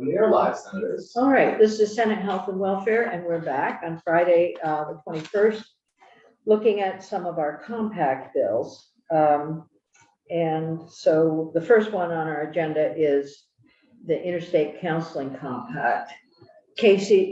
We are live, senators. All right, this is Senate Health and Welfare, and we're back on Friday, the 21st, looking at some of our compact bills. And so the first one on our agenda is the Interstate Counseling Compact. Katie,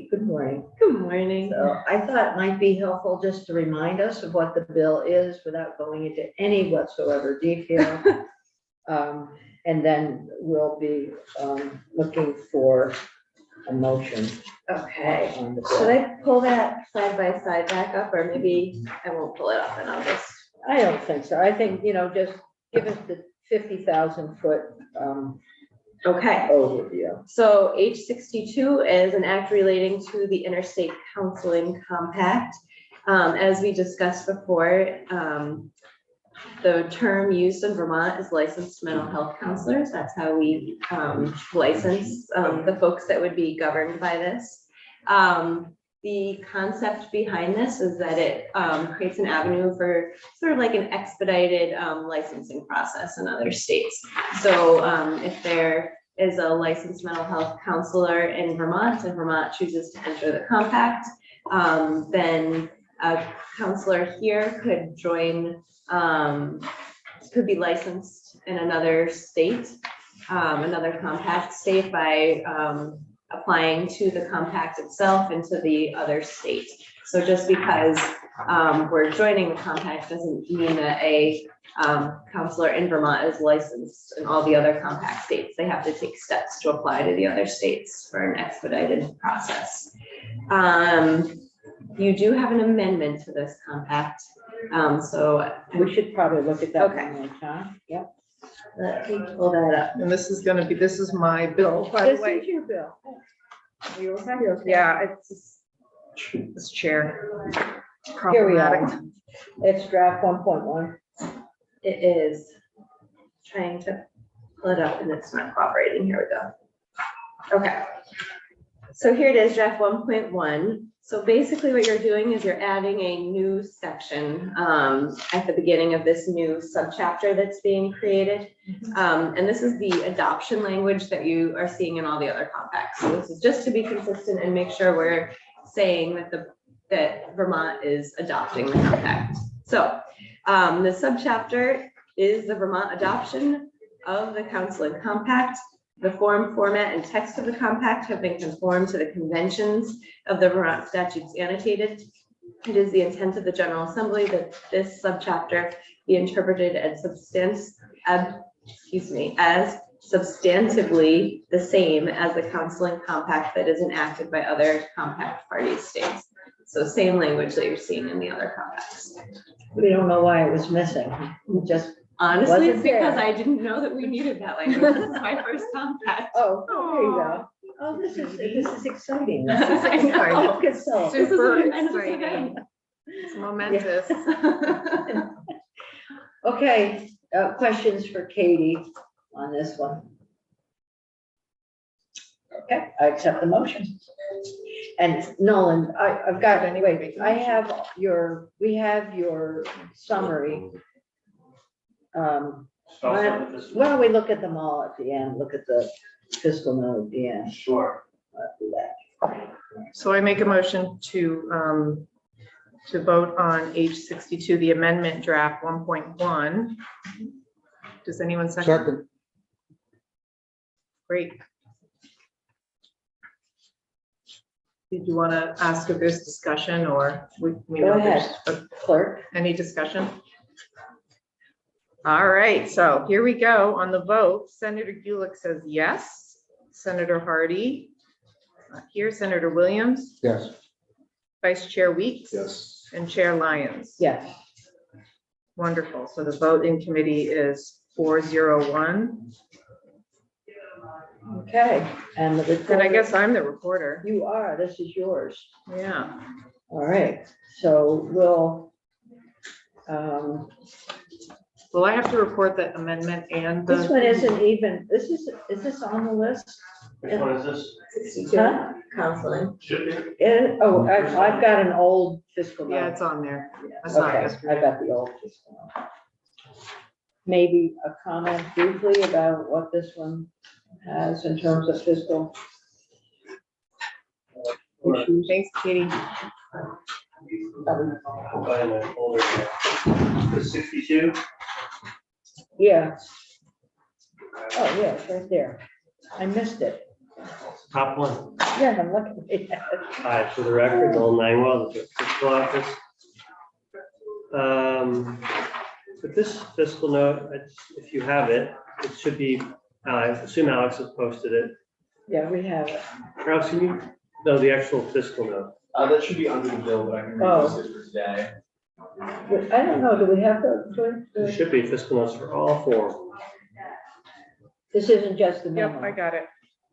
good morning. Good morning. So I thought it might be helpful just to remind us of what the bill is without going into any whatsoever detail. And then we'll be looking for a motion. Okay. On the Should bill. I pull that side by side back up, or maybe I won't pull it up and I'll just. I don't think so. I think, just give us the 50,000 foot Okay. overview. So H62 is an act relating to the Interstate Counseling Compact. As we discussed before, the term used in Vermont is licensed mental health counselors. That's how we license the folks that would be governed by this. The concept behind this is that it creates an avenue for sort of like an expedited licensing process in other states. So if there is a licensed mental health counselor in Vermont and Vermont chooses to enter the compact, then a counselor here could join, could be licensed in another state, another compact state by applying to the compact itself and to the other state. So just because we're joining the compact doesn't mean that a counselor in Vermont is licensed in all the other compact states. They have to take steps to apply to the other states for an expedited process. You do have an amendment to this compact. So We should probably look at that Okay. one more time. Yep. let me pull that up. And this is my bill, by the This way. is your bill. Are you okay? Yeah, it's this chair. Here we Problematic. are. It's draft 1.1. It is trying to pull it up and it's not cooperating. Here we go. Okay. So here it is, draft 1.1. So basically what you're doing is you're adding a new section at the beginning of this new subchapter that's being created. And this is the adoption language that you are seeing in all the other compacts. So this is just to be consistent and make sure we're saying that Vermont is adopting the compact. So the subchapter is the Vermont adoption of the counseling compact. The form, format, and text of the compact have been conformed to the conventions of the Vermont statutes annotated. It is the intent of the General Assembly that this subchapter be interpreted as substantively the same as the counseling compact that is enacted by other compact party states. So same language that you're seeing in the other compacts. We don't know why it was missing. We just, Honestly, it's Wasn't there. because I didn't know that we needed that language. This is my first compact. oh, there you go. Oh, this is exciting. I know. Look at so. This is Super an end of the exciting. day. It's momentous. Okay, questions for Katie on this one? Okay, I accept the motion. And Nolan, I've got, anyway, we have your summary. Why don't we look at them all at the end, look at the fiscal note at the end. Sure. Let's do that. So I make a motion to vote on H62, the amendment draft 1.1. Does anyone second? Great. Did you want to ask if there's discussion or we Go know ahead. there's Clerk, any discussion? All right, so here we go on the vote. Senator Gulick says yes. Senator Hardy. Here, Senator Williams, Yes. Vice Chair Weeks. Yes. And Chair Lyons. yes. Wonderful. So the vote in committee is 401. Okay, and the And I recorder, guess I'm the reporter. you are, this is yours. Yeah. All right, so we'll, Well, I have to report the amendment and this one the, isn't even, is this on the list? Which one is this? 62, Huh? counseling. Should be. Oh, I've got an old fiscal yeah, note. it's on there. I saw it Okay, I yesterday. got the old fiscal note. maybe a comment briefly about what this one has in terms of fiscal issues? Thanks, Katie. The 62? Yeah. Oh, yeah, it's right there. I missed it. Top one. Yeah, I'm looking at it. Hi, for the record, Noel Langwell, the fiscal office. With this fiscal note, if you have it, it should be, I assume Alex has posted it. Yeah, we have it. Alex, can you, no, the actual fiscal note. That should be under the bill, but I can Oh. repost it for today. But I don't know, do we have There should be fiscal notes for all four. this isn't just the Yep, I memo. got it.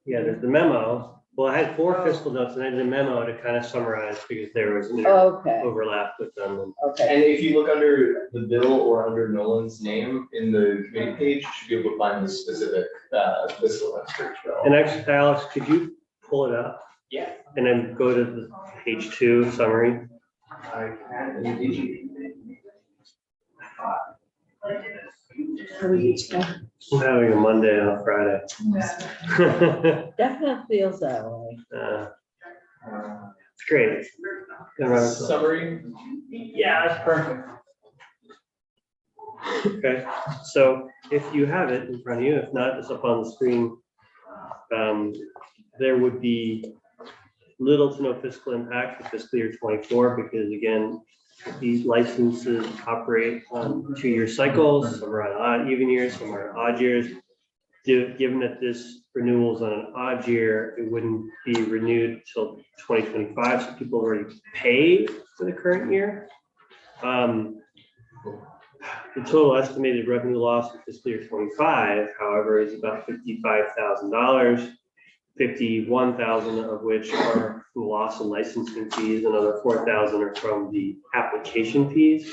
Yeah, there's the memo. Well, I had four Oh. fiscal notes and I did a memo to kind of summarize because there was an Okay, overlap with them. okay. And if you look under the bill or under Nolan's name in the committee page, you should be able to find the specific fiscal district bill. And actually, Alex, could you pull it up Yeah. and then go to the page 2 summary? I can, and did you? I'm having a Monday and a Friday. Definitely feels that way. It's great. Gonna run it. Summary? Yeah, that's perfect. Okay, so if you have it in front of you, if not, it's up on the screen. There would be little to no fiscal impact for fiscal year 24, because again, these licenses operate on 2-year cycles, some are on odd even years, some are on odd years. Given that this renewal is on an odd year, it wouldn't be renewed till 2025, so people already paid for the current year. The total estimated revenue loss for fiscal year 25, however, is about $55,000, 51,000 of which are from loss and licensing fees, another 4,000 are from the application fees.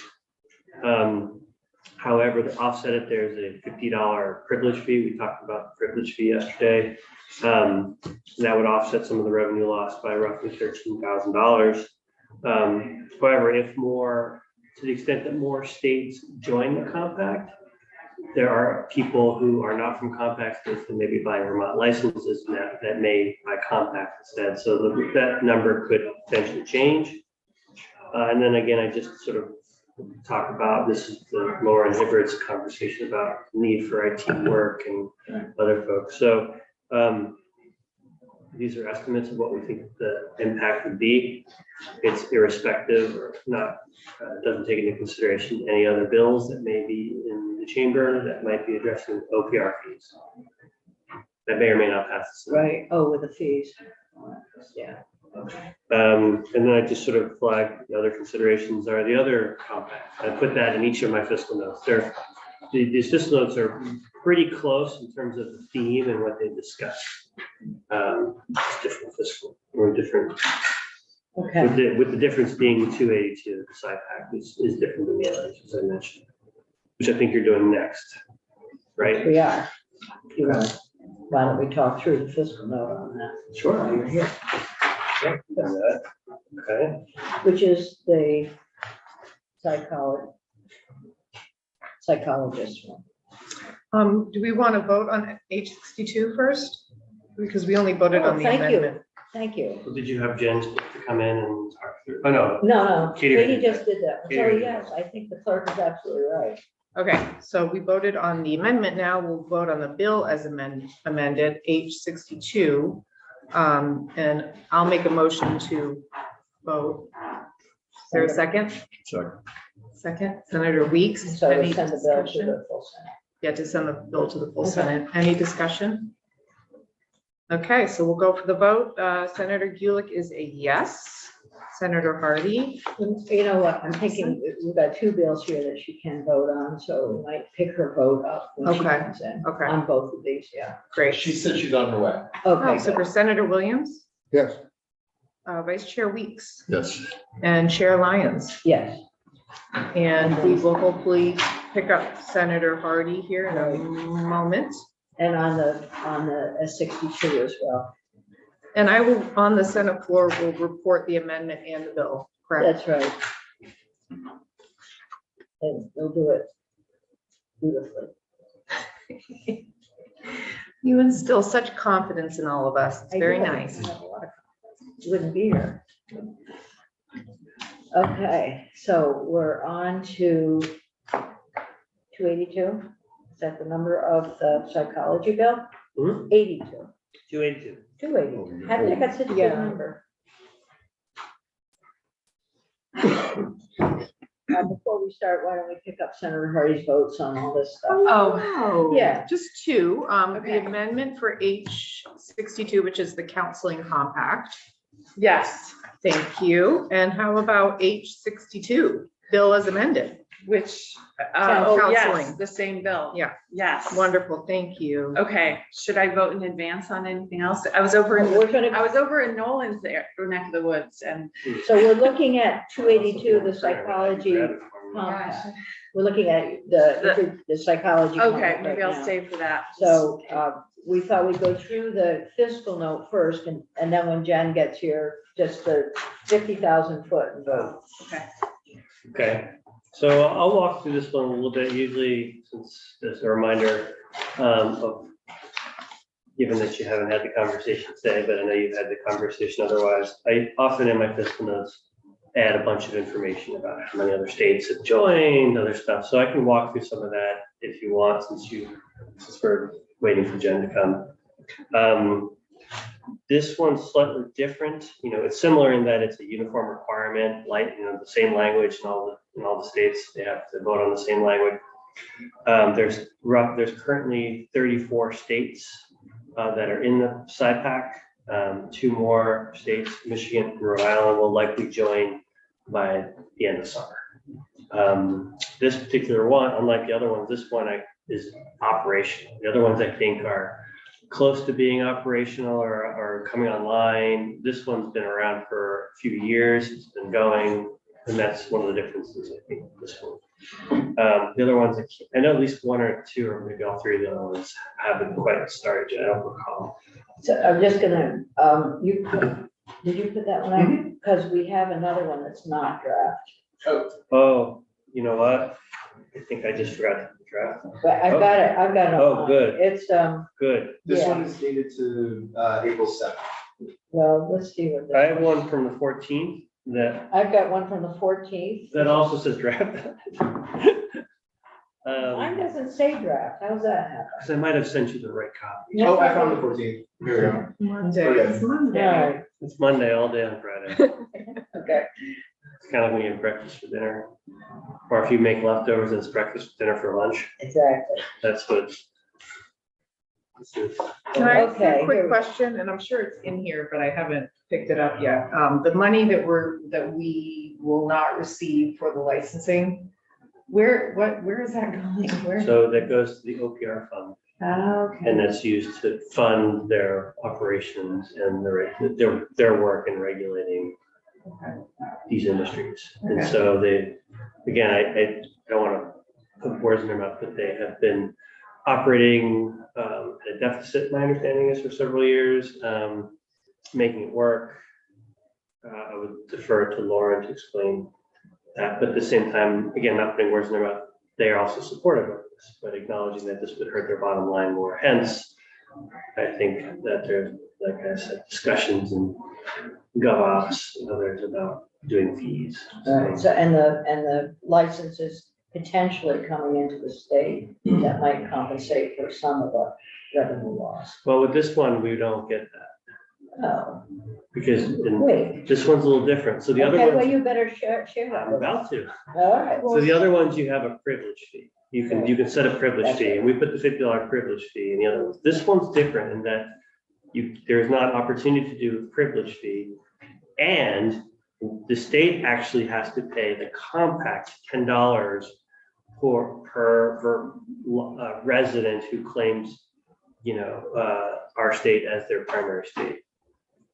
However, to offset it, there's a $50 privilege fee. We talked about the privilege fee yesterday. That would offset some of the revenue loss by roughly $13,000. However, if more, to the extent that more states join the compact, there are people who are not from compact states that may be buying Vermont licenses that may buy compact instead. So that number could potentially change. And then again, I just sort of talk about, this is the Lauren Hibbert's conversation about need for IT work and other folks. So these are estimates of what we think the impact would be. It's irrespective or not, doesn't take into consideration any other bills that may be in the chamber that might be addressing OPR fees. That may or may not pass. the Senate. Right, oh, with the fees. Yeah. And then I just sort of flag the other considerations are the other compacts. I put that in each of my fiscal notes. These fiscal notes are pretty close in terms of the theme and what they discuss. It's different fiscal or different, Okay, with the difference being 282, the side pack is different than the others, as I mentioned, which I think you're doing next, right? we are. You want- Why don't we talk through the fiscal note on that, Sure. You're here. Yeah, done that. Okay. which is the psychologist one. Do we want to vote on H62 first? Because we only voted Oh, on the thank you. amendment. Thank you. Well, did you have Jen to come in and talk through? Oh, no. No, Katie Katie did just did that. Katie So did yes, I think the clerk is absolutely right. Okay, so we voted on the amendment. Now we'll vote on the bill as amended, H62. And I'll make a motion to vote. Is there a second? Sure. Second, Senator Weeks. So Any to send the bill to discussion? the full Senate. Yeah, to send the bill to the full Okay. Senate. Any discussion? Okay, so we'll go for the vote. Senator Gulick is a yes. Senator Hardy, You know what, I'm thinking, we've got 2 bills here that she can vote on, so we might pick her vote up when she Okay, comes in. okay. On both of these, yeah. great. She said she's on her way. Okay, Oh, super. good. Senator Williams, Yes. Vice Chair Weeks, Yes. and Chair Lyons. Yes, And we will hopefully pick up Senator Hardy here in a moment. and on the S62 as well. And I will, on the Senate floor, will report the amendment and the bill, correct? That's right. And we'll do it beautifully. You instill such confidence in all of us. It's I very do. nice. I have a lot of confidence. You wouldn't be here. Okay, so we're on to 282. Is that the number of the psychology bill? Mhm. 82, 282. 282. How did I get such a good Yeah. number? Before we start, why don't we pick up Senator Hardy's votes on all this stuff? Oh, Yeah. just two. The Okay. amendment for H62, which is the counseling compact. Yes, Thank you. And how about H62, bill as amended? which, Sounds oh, yes, counseling. the same bill. Yeah. Yes. Wonderful, thank you. Okay, should I vote in advance on anything else? I was over We're in, gonna, I was over in Nolan's there, neck of the woods, and so we're looking at 282, the psychology compact. We're looking at the psychology. okay, compact maybe right I'll now. stay for that. So we thought we'd go through the fiscal note first, and then when Jen gets here, just the 50,000 foot and vote. Okay, so I'll walk through this one a little bit, usually since there's a reminder of, given that you haven't had the conversation today, but I know you've had the conversation otherwise. I often in my fiscal notes add a bunch of information about how many other states have joined, other stuff. So I can walk through some of that if you want, since we're waiting for Jen to come. This one's slightly different, it's similar in that it's a uniform requirement, like, the same language in all the states, they have to vote on the same language. There's currently 34 states that are in the SIPAC. 2 more states, Michigan and Rhode Island, will likely join by the end of summer. This particular one, unlike the other ones, this one is operational. The other ones I think are close to being operational or coming online. This one's been around for a few years, it's been going, and that's one of the differences, I think, with this one. The other ones, I know at least 1 or 2, or maybe all 3 of the other ones haven't quite started yet, I don't recall. So I'm just gonna, did you put that one up? Because we have another one that's not draft. Oh, you know what? I think I just forgot to draft. But I've got it Oh, on. good. It's, Good. This Yeah. one is dated to April 7th. well, let's see what I have this. one from the 14th that I've got one from the 14th. also says draft. Mine doesn't say draft. How's that happen? Because I might have sent you the right copy. Oh, I found the 14th. Here we go. Monday. Okay. All right, It's Monday all day on Friday. okay. It's kind of when you have breakfast for dinner. Or if you make leftovers, it's breakfast for dinner for lunch. Exactly. That's what. Can I ask Okay, a quick here- question? And I'm sure it's in here, but I haven't picked it up yet. The money that we will not receive for the licensing, where is that going? Where? So that goes to the OPR fund, Okay. and that's used to fund their operations and their work in regulating these industries. And Okay. so they, again, I don't want to put words in their mouth, but they have been operating at a deficit, my understanding is, for several years, making it work. I would defer to Lauren to explain that, but at the same time, again, not putting words in their mouth, they are also supportive of this, but acknowledging that this would hurt their bottom line more. Hence, I think that there's, like I said, discussions and GovOps and others about doing fees. Right, so, and the licenses potentially coming into the state that might compensate for some of the revenue loss. Well, with this one, we don't get that Oh, because wait. this one's a little different. So the other Okay, well, ones, you better share that I'm with us. about to. All right. So the other ones, you have a privilege fee. You can set a privilege fee, and we put the $50 privilege fee in the other ones. This one's different in that there's not opportunity to do a privilege fee. And the state actually has to pay the compact $10 per resident who claims, our state as their primary state.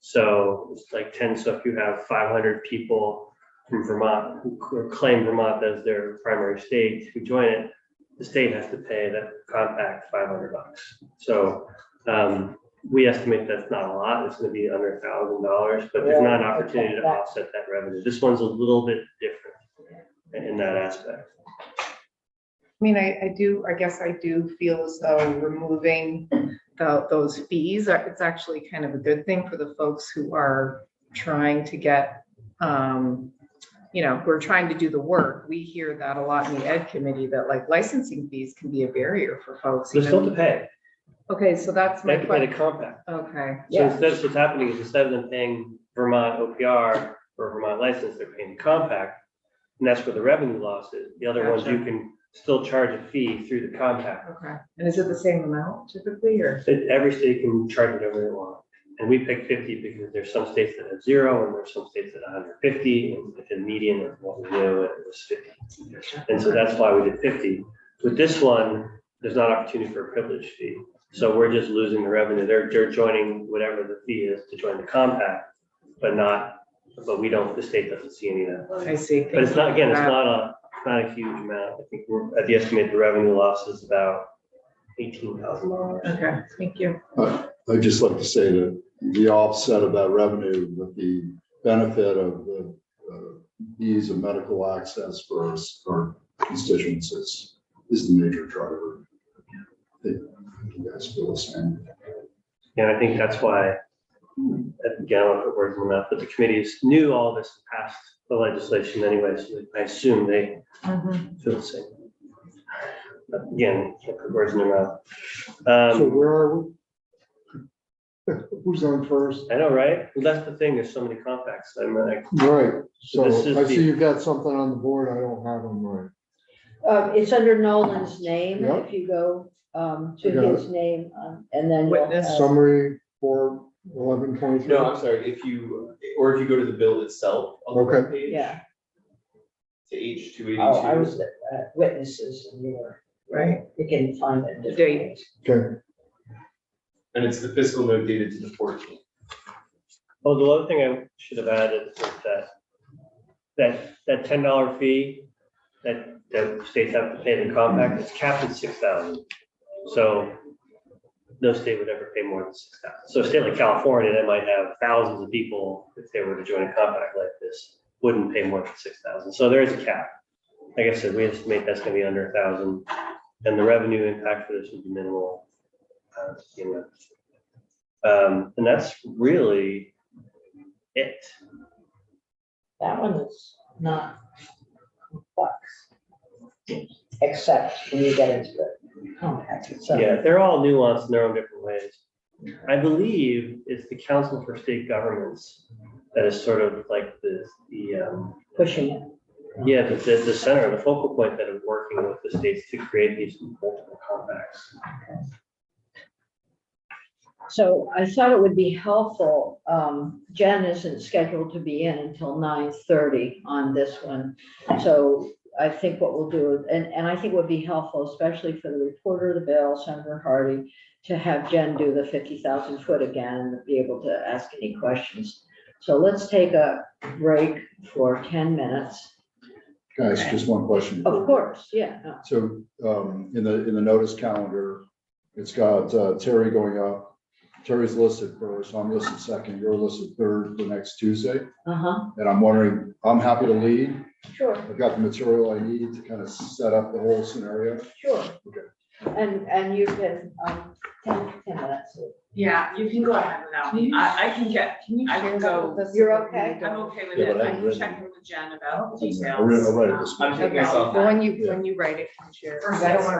So it's like 10, so if you have 500 people from Vermont who claim Vermont as their primary state who join it, the state has to pay that compact $500. So we estimate that's not a lot, it's gonna be under $1,000, but there's not an opportunity to offset that revenue. This one's a little bit different in that aspect. mean, I guess I do feel as though removing those fees, it's actually kind of a good thing for the folks who are trying to get, who are trying to do the work. We hear that a lot in the ed committee, that like licensing fees can be a barrier for folks. They still have to pay. Okay, so that's They my have to pay the question. compact. Okay, So Yeah. instead, what's happening is instead of them paying Vermont OPR or Vermont license, they're paying the compact. And that's where the revenue loss is. The other ones, you Gotcha. can still charge a fee through the compact. okay. And is it the same amount typically, or? Every state can charge whatever they want. And we picked 50 because there's some states that have 0 and there's some states that have 150, and the median of what we knew, it was 50. And so that's why we did 50. With this one, there's not opportunity for a privilege fee. So we're just losing the revenue. They're joining whatever the fee is to join the compact, but we don't, the state doesn't see any of that. I see. But it's not, again, it's Thank you not a huge amount. I think we're at the estimate, the revenue loss is about $18,000. for that. Okay, thank you. I'd just like to say that the offset of that revenue with the benefit of the ease of medical access for our constituents is the major driver. I think you guys feel the same. And I think that's why, again, I don't put words in my mouth, but the committees knew all this passed the legislation anyway, so I assume they feel the same. But again, can't put words in their mouth. So where are we? Who's on first? I know, right? Well, that's the thing, there's so many compacts. Right, so This is I see the- you've got something on the board, I don't have them right. It's under Nolan's name, Yep. if you go to I got his name, and then you'll Witness. have- Summary for 1123. No, I'm sorry, if you go to the bill itself on the Okay. webpage. Yeah. To H 282. Oh, I was witnesses, and you were, Right, you can find it. The date. Okay, And it's the fiscal note dated to the 14th. Oh, the other thing I should have added is that $10 fee that states have to pay the compact, it's capped at 6,000. So no state would ever pay more than 6,000. So a state like California, that might have thousands of people, if they were to join a compact like this, wouldn't pay more than 6,000. So there is a cap. Like I said, we estimate that's gonna be under 1,000, and the revenue impact for this would be minimal. And that's really it. That one is not complex, except when you get into the compact itself. Yeah, they're all nuanced in their own different ways. I believe it's the Council for State Governments that is sort of like the Pushing it. the center, the focal point that is working with the states to create these multiple compacts. So I thought it would be helpful, Jen isn't scheduled to be in until 9:30 on this one. So I think what we'll do, and I think would be helpful, especially for the reporter of the bill, Senator Hardy, to have Jen do the 50,000 foot again and be able to ask any questions. So let's take a break for 10 minutes. Guys, just one question. Of course, yeah. No. So in the notice calendar, it's got Terry going up. Terry's listed first, I'm listed second, you're listed third the next Tuesday. Uh-huh, And I'm wondering, I'm happy to lead. sure, I've got the material I need to kind of set up the whole scenario. sure. Okay. And you can, 10 minutes. Yeah, you can go ahead without me. I can I can go. You're okay? I'm okay with Yeah, it. but I I haven't can written check with Jen about I'll details. write it this I'm week. taking Okay, myself. well, when you write it, can share, because I don't want